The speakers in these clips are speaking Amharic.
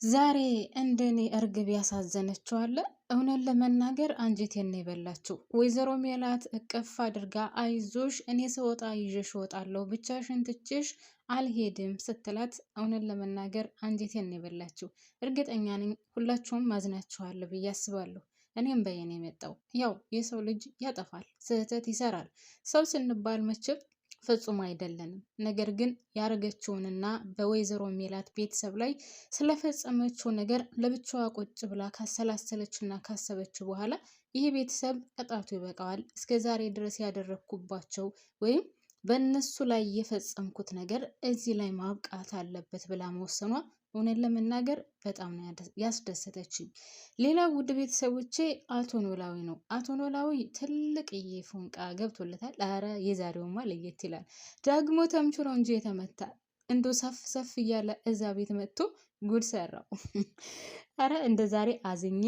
ዛሬ እንደኔ እርግብ ያሳዘነችው አለ። እውነት ለመናገር አንጀቴን ነው የበላችው። ወይዘሮ ሜላት እቅፍ አድርጋ አይዞሽ እኔ ስወጣ ይዤሽ እወጣለሁ ብቻሽን ትቼሽ አልሄድም ስትላት እውነት ለመናገር አንጀቴን ነው የበላችው። እርግጠኛ ነኝ ሁላችሁም ማዝናችኋለሁ ብዬ አስባለሁ። እኔም በየኔ የመጣው ያው የሰው ልጅ ያጠፋል፣ ስህተት ይሰራል። ሰው ስንባል መቼም ፍጹም አይደለንም። ነገር ግን ያረገችውንና በወይዘሮ ሜላት ቤተሰብ ላይ ስለፈጸመችው ነገር ለብቻዋ ቁጭ ብላ ካሰላሰለችና ካሰበችው በኋላ ይህ ቤተሰብ ቅጣቱ ይበቃዋል፣ እስከዛሬ ድረስ ያደረግኩባቸው ወይም በእነሱ ላይ የፈጸምኩት ነገር እዚህ ላይ ማብቃት አለበት ብላ መወሰኗ እውነት ለመናገር በጣም ነው ያስደሰተችኝ። ሌላ ውድ ቤተሰቦቼ አቶ ኖላዊ ነው። አቶ ኖላዊ ትልቅዬ ፎንቃ ገብቶለታል። አረ የዛሬውማ ለየት ይላል። ደግሞ ተምቹ ነው እንጂ የተመታ እንዶ ሰፍ ሰፍ እያለ እዛ ቤት መጥቶ ጉድ ሰራው። አረ እንደ ዛሬ አዝኜ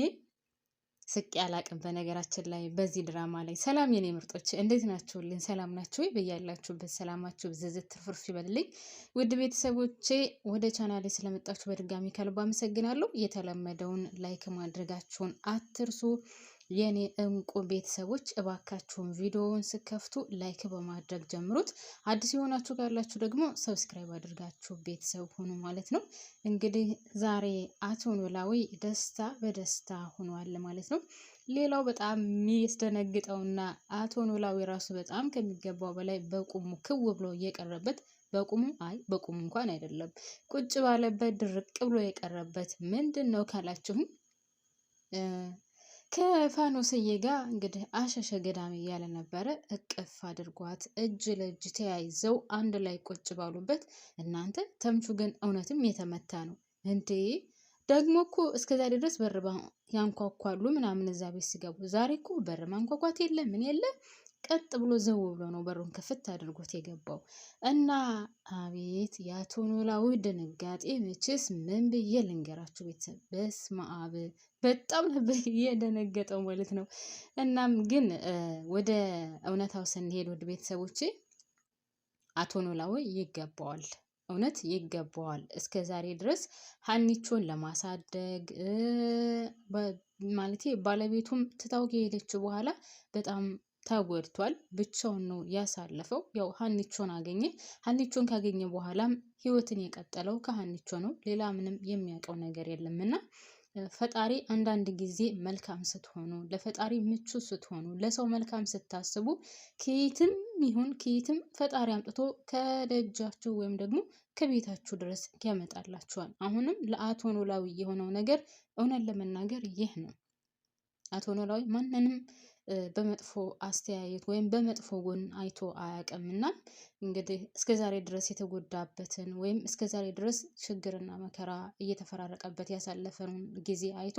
ስቄ አላቅም። በነገራችን ላይ በዚህ ድራማ ላይ ሰላም የኔ ምርጦች እንዴት ናችሁልኝ? ሰላም ናችሁ ወይ? በያላችሁበት ሰላማችሁ ብዝዝት ትርፍርፍ ይበልልኝ። ውድ ቤተሰቦቼ ወደ ቻናሌ ስለመጣችሁ በድጋሚ ከልብ አመሰግናለሁ። የተለመደውን ላይክ ማድረጋችሁን አትርሱ። የኔ እንቁ ቤተሰቦች እባካችሁን ቪዲዮውን ስከፍቱ ላይክ በማድረግ ጀምሩት። አዲስ የሆናችሁ ካላችሁ ደግሞ ሰብስክራይብ አድርጋችሁ ቤተሰብ ሆኑ ማለት ነው። እንግዲህ ዛሬ አቶ ኖላዊ ደስታ በደስታ ሆኗል ማለት ነው። ሌላው በጣም የሚያስደነግጠውና አቶ ኖላዊ ራሱ በጣም ከሚገባው በላይ በቁሙ ክው ብሎ እየቀረበት በቁሙ እንኳን አይደለም ቁጭ ባለበት ድርቅ ብሎ የቀረበት ምንድን ነው ካላችሁም ከፋኖስዬ ጋር እንግዲህ አሸሸ ገዳም እያለ ነበረ። እቅፍ አድርጓት እጅ ለእጅ ተያይዘው አንድ ላይ ቁጭ ባሉበት እናንተ ተምቹ ግን እውነትም የተመታ ነው እንዴ? ደግሞ እኮ እስከዛሬ ድረስ በር ያንኳኳሉ ምናምን እዛ ቤት ሲገቡ፣ ዛሬ እኮ በር ማንኳኳት የለ ምን የለ ቀጥ ብሎ ዘው ብሎ ነው በሩን ክፍት አድርጎት የገባው። እና አቤት የአቶ ኖላዊ ድንጋጤ መቼስ ምን ብዬ ልንገራችሁ ቤተሰብ። በስመ አብ በጣም ነበር የደነገጠው ማለት ነው። እናም ግን ወደ እውነታው ስንሄድ ወደ ቤተሰቦቼ አቶ ኖላዊ ይገባዋል፣ እውነት ይገባዋል። እስከ ዛሬ ድረስ ሀኒቾን ለማሳደግ ማለት ባለቤቱም ትታው ከሄደችው በኋላ በጣም ተጎድቷል። ብቻውን ነው ያሳለፈው። ያው ሀኒቾን አገኘ። ሀኒቾን ካገኘ በኋላም ህይወትን የቀጠለው ከሀኒቾ ነው። ሌላ ምንም የሚያውቀው ነገር የለምና ፈጣሪ አንዳንድ ጊዜ መልካም ስትሆኑ፣ ለፈጣሪ ምቹ ስትሆኑ፣ ለሰው መልካም ስታስቡ ከየትም ይሁን ከየትም ፈጣሪ አምጥቶ ከደጃችሁ ወይም ደግሞ ከቤታችሁ ድረስ ያመጣላችኋል። አሁንም ለአቶ ኖላዊ የሆነው ነገር እውነት ለመናገር ይህ ነው። አቶ ኖላዊ ማንንም በመጥፎ አስተያየት ወይም በመጥፎ ጎን አይቶ አያውቅምና እንግዲህ እስከዛሬ ድረስ የተጎዳበትን ወይም እስከዛሬ ድረስ ችግርና መከራ እየተፈራረቀበት ያሳለፈውን ጊዜ አይቶ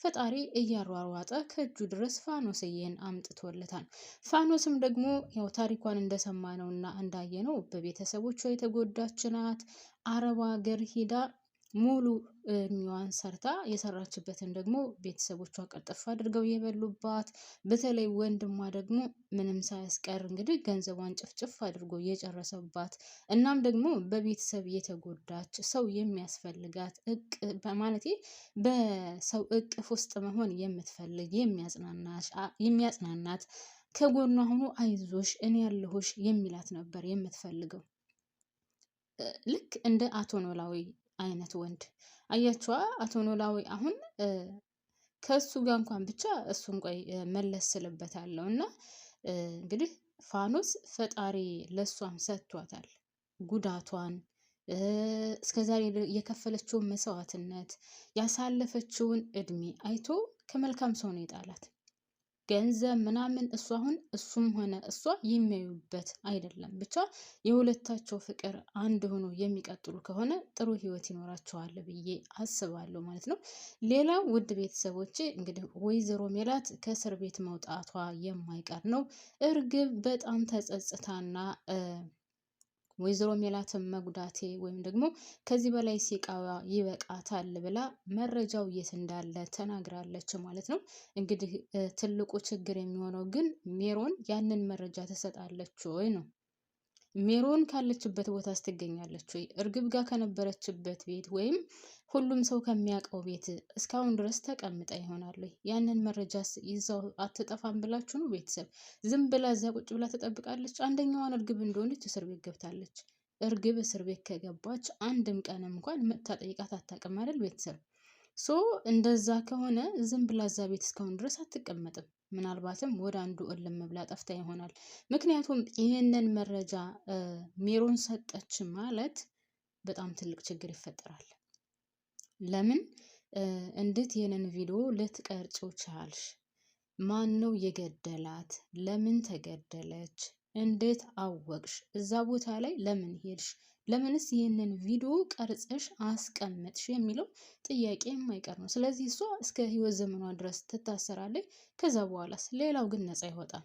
ፈጣሪ እያሯሯጠ ከእጁ ድረስ ፋኖስዬን አምጥቶለታል። ፋኖስም ደግሞ ያው ታሪኳን እንደሰማነውና እንዳየነው በቤተሰቦቿ የተጎዳች ናት። አረብ ሀገር ሂዳ ሙሉ እድሜዋን ሰርታ የሰራችበትን ደግሞ ቤተሰቦቿ ቀጥፍ አድርገው የበሉባት፣ በተለይ ወንድሟ ደግሞ ምንም ሳያስቀር እንግዲህ ገንዘቧን ጭፍጭፍ አድርጎ የጨረሰባት፣ እናም ደግሞ በቤተሰብ የተጎዳች ሰው የሚያስፈልጋት በማለቴ በሰው እቅፍ ውስጥ መሆን የምትፈልግ የሚያጽናናት ከጎኗ ሆኖ አይዞሽ እኔ ያለሁሽ የሚላት ነበር የምትፈልገው። ልክ እንደ አቶ ኖላዊ አይነት ወንድ አያችዋ። አቶ ኖላዊ አሁን ከሱ ጋር እንኳን ብቻ እሱን ቆይ መለስ ስልበታለሁ እና እንግዲህ ፋኖስ ፈጣሪ ለሷም ሰጥቷታል። ጉዳቷን እስከዛሬ የከፈለችውን መስዋዕትነት ያሳለፈችውን እድሜ አይቶ ከመልካም ሰው ነው የጣላት። ገንዘብ ምናምን እሱ አሁን እሱም ሆነ እሷ የሚያዩበት አይደለም። ብቻ የሁለታቸው ፍቅር አንድ ሆኖ የሚቀጥሉ ከሆነ ጥሩ ህይወት ይኖራቸዋል ብዬ አስባለሁ ማለት ነው። ሌላው ውድ ቤተሰቦቼ እንግዲህ ወይዘሮ ሜላት ከእስር ቤት መውጣቷ የማይቀር ነው። እርግብ በጣም ተጸጽታና ወይዘሮ ሜላትን መጉዳቴ ወይም ደግሞ ከዚህ በላይ ሲቃዋ ይበቃታል ብላ መረጃው የት እንዳለ ተናግራለች ማለት ነው። እንግዲህ ትልቁ ችግር የሚሆነው ግን ሜሮን ያንን መረጃ ትሰጣለች ወይ ነው። ሜሮን ካለችበት ቦታ ትገኛለች ወይ? እርግብ ጋር ከነበረችበት ቤት ወይም ሁሉም ሰው ከሚያውቀው ቤት እስካሁን ድረስ ተቀምጣ ይሆናል ወይ? ያንን መረጃስ ይዛው አትጠፋም ብላችሁ ነው ቤተሰብ? ዝም ብላ እዛ ቁጭ ብላ ትጠብቃለች? አንደኛዋን እርግብ እንደሆነች እስር ቤት ገብታለች። እርግብ እስር ቤት ከገባች አንድም ቀን እንኳን መጥታ ጠይቃት አታውቅም አይደል ቤተሰብ? ሶ እንደዛ ከሆነ ዝም ብላ እዛ ቤት እስካሁን ድረስ አትቀመጥም። ምናልባትም ወደ አንዱ እልም ብላ ጠፍታ ይሆናል። ምክንያቱም ይህንን መረጃ ሜሮን ሰጠች ማለት በጣም ትልቅ ችግር ይፈጠራል። ለምን እንዴት ይህንን ቪዲዮ ልትቀርጪው ቻልሽ? ማን ነው የገደላት? ለምን ተገደለች? እንዴት አወቅሽ? እዛ ቦታ ላይ ለምን ሄድሽ? ለምንስ ይህንን ቪዲዮ ቀርጸሽ አስቀመጥሽ? የሚለው ጥያቄ የማይቀር ነው። ስለዚህ እሷ እስከ ህይወት ዘመኗ ድረስ ትታሰራለች። ከዛ በኋላስ ሌላው ግን ነፃ ይወጣል።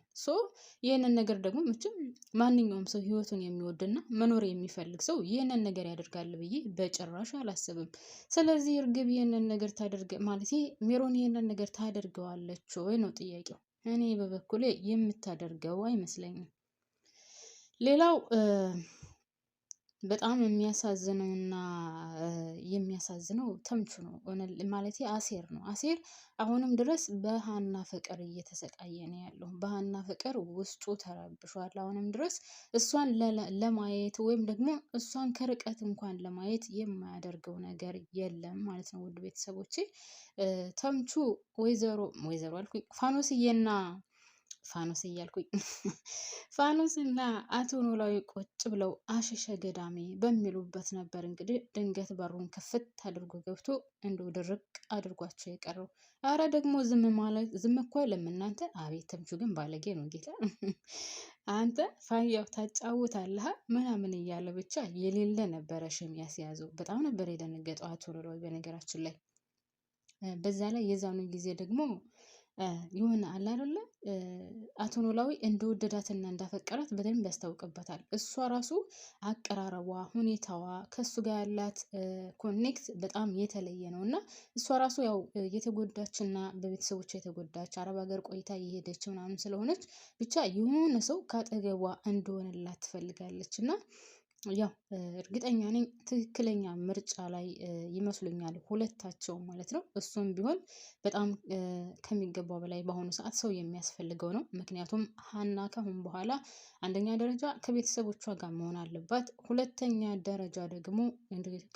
ይህንን ነገር ደግሞ መቼም ማንኛውም ሰው ህይወቱን የሚወድና መኖር የሚፈልግ ሰው ይህንን ነገር ያደርጋል ብዬ በጭራሽ አላስብም። ስለዚህ እርግብ ይህንን ነገር ማለት ሜሮን ይህንን ነገር ታደርገዋለች ወይ ነው ጥያቄው። እኔ በበኩሌ የምታደርገው አይመስለኝም። ሌላው በጣም የሚያሳዝነውና የሚያሳዝነው ተምቹ ነው ማለት አሴር ነው። አሴር አሁንም ድረስ በሀና ፍቅር እየተሰቃየ ነው ያለው። በሀና ፍቅር ውስጡ ተረብሿል። አሁንም ድረስ እሷን ለማየት ወይም ደግሞ እሷን ከርቀት እንኳን ለማየት የማያደርገው ነገር የለም ማለት ነው። ውድ ቤተሰቦቼ ተምቹ ወይዘሮ አልኩኝ ፋኖስ እያልኩኝ ፋኖስና አቶ ኖላዊ ቁጭ ብለው አሸሸ ገዳሜ በሚሉበት ነበር እንግዲህ ድንገት በሩን ክፍት አድርጎ ገብቶ እንደው ድርቅ አድርጓቸው የቀረው። አረ ደግሞ ዝም እኮ አይልም እናንተ። አቤት ተምቹ ግን ባለጌ ነው ጌታ። አንተ ፋያው ታጫውታለህ ምናምን እያለ ብቻ የሌለ ነበረ ሽም ያስያዘው። በጣም ነበር የደነገጠው አቶ ኖላዊ በነገራችን ላይ። በዛ ላይ የዛኑ ጊዜ ደግሞ የሆነ አለ አይደለ አቶ ኖላዊ እንደወደዳትና እንዳፈቀራት በደንብ ያስታውቅበታል። እሷ ራሱ አቀራረቧ፣ ሁኔታዋ ከሱ ጋር ያላት ኮኔክት በጣም የተለየ ነው እና እሷ ራሱ ያው የተጎዳችና በቤተሰቦቿ የተጎዳች አረብ ሀገር ቆይታ የሄደች ምናምን ስለሆነች ብቻ የሆነ ሰው ካጠገቧ እንደሆነላት ትፈልጋለች እና ያው እርግጠኛ ነኝ ትክክለኛ ምርጫ ላይ ይመስሉኛል ሁለታቸው ማለት ነው። እሱም ቢሆን በጣም ከሚገባው በላይ በአሁኑ ሰዓት ሰው የሚያስፈልገው ነው። ምክንያቱም ሀና ካሁን በኋላ አንደኛ ደረጃ ከቤተሰቦቿ ጋር መሆን አለባት። ሁለተኛ ደረጃ ደግሞ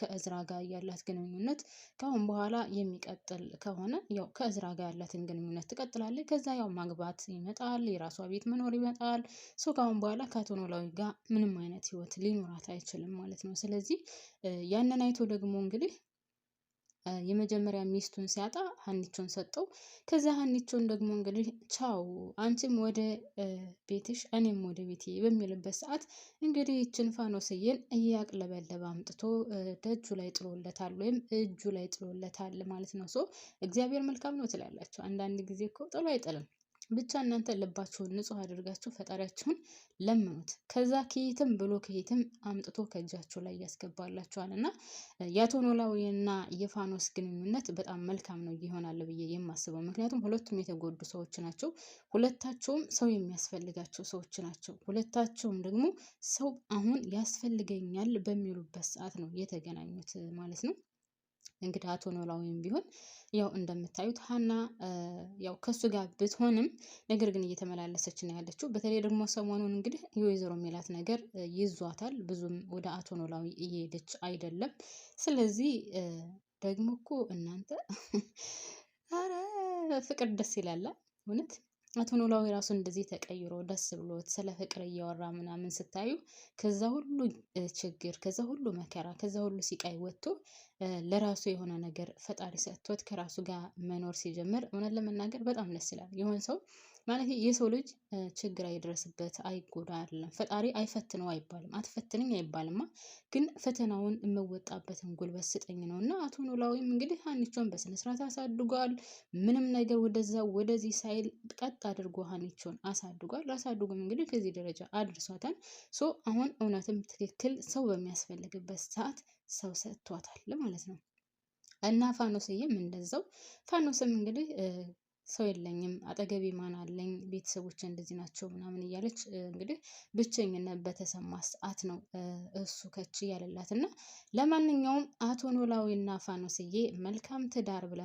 ከእዝራ ጋር ያላት ግንኙነት ካሁን በኋላ የሚቀጥል ከሆነ ያው ከእዝራ ጋር ያላትን ግንኙነት ትቀጥላለች። ከዛ ያው ማግባት ይመጣል፣ የራሷ ቤት መኖር ይመጣል። ካሁን በኋላ ከአቶ ኖላዊ ጋር ምንም አይነት ህይወት ሊኖራት አይችልም ማለት ነው። ስለዚህ ያንን አይቶ ደግሞ እንግዲህ የመጀመሪያ ሚስቱን ሲያጣ ሀኒቾን ሰጠው። ከዛ ሀኒቾን ደግሞ እንግዲህ ቻው አንቺም ወደ ቤትሽ እኔም ወደ ቤቴ በሚልበት ሰዓት እንግዲህ ይችን ፋኖስዬን እያቅለበለበ አምጥቶ ደጁ ላይ ጥሎለታል ወይም እጁ ላይ ጥሎለታል ማለት ነው። እግዚአብሔር መልካም ነው ትላላችሁ። አንዳንድ ጊዜ እኮ ጥሎ አይጥልም። ብቻ እናንተ ልባችሁን ንጹህ አድርጋችሁ ፈጣሪያችሁን ለምኑት። ከዛ ከየትም ብሎ ከየትም አምጥቶ ከእጃችሁ ላይ ያስገባላችኋል እና የአቶ ኖላዊና የፋኖስ ግንኙነት በጣም መልካም ነው ይሆናል ብዬ የማስበው። ምክንያቱም ሁለቱም የተጎዱ ሰዎች ናቸው። ሁለታቸውም ሰው የሚያስፈልጋቸው ሰዎች ናቸው። ሁለታቸውም ደግሞ ሰው አሁን ያስፈልገኛል በሚሉበት ሰዓት ነው የተገናኙት ማለት ነው። እንግዲህ አቶ ኖላዊም ቢሆን ያው እንደምታዩት ሀና ያው ከሱ ጋር ብትሆንም ነገር ግን እየተመላለሰች ነው ያለችው። በተለይ ደግሞ ሰሞኑን እንግዲህ የወይዘሮ ሜላት ነገር ይዟታል። ብዙም ወደ አቶ ኖላዊ እየሄደች አይደለም። ስለዚህ ደግሞ እኮ እናንተ አረ ፍቅር ደስ ይላል እውነት። አቶ ኖላዊ ራሱ እንደዚህ ተቀይሮ ደስ ብሎት ስለ ፍቅር እያወራ ምናምን ስታዩ ከዛ ሁሉ ችግር፣ ከዛ ሁሉ መከራ፣ ከዛ ሁሉ ሲቃይ ወጥቶ ለራሱ የሆነ ነገር ፈጣሪ ሰጥቶት ከራሱ ጋር መኖር ሲጀምር እውነት ለመናገር በጣም ደስ ይላል። የሆነ ሰው ማለት የሰው ልጅ ችግር አይድረስበት አይጎዳ አይደለም ፈጣሪ አይፈትነው አይባልም፣ አትፈትነኝ አይባልማ። ግን ፈተናውን የምወጣበትን ጉልበት ስጠኝ ነው እና አቶ ኖላዊም እንግዲህ ሀኒቾን በስነስርዓት አሳድጓል። ምንም ነገር ወደዛ ወደዚህ ሳይል ቀጥ አድርጎ ሀኒቾን አሳድጓል። አሳድጎም እንግዲህ ከዚህ ደረጃ አድርሷታል። አሁን እውነትም ትክክል ሰው በሚያስፈልግበት ሰዓት ሰው ሰጥቷታል ማለት ነው። እና ፋኖስዬም እንደዛው ፋኖስም እንግዲህ ሰው የለኝም፣ አጠገቤ ማን አለኝ፣ ቤተሰቦች እንደዚህ ናቸው ምናምን እያለች እንግዲህ ብቸኝነት በተሰማ ሰዓት ነው እሱ ከች እያለላት እና ለማንኛውም አቶ ኖላዊና ፋኖስዬ መልካም ትዳር ብለናል።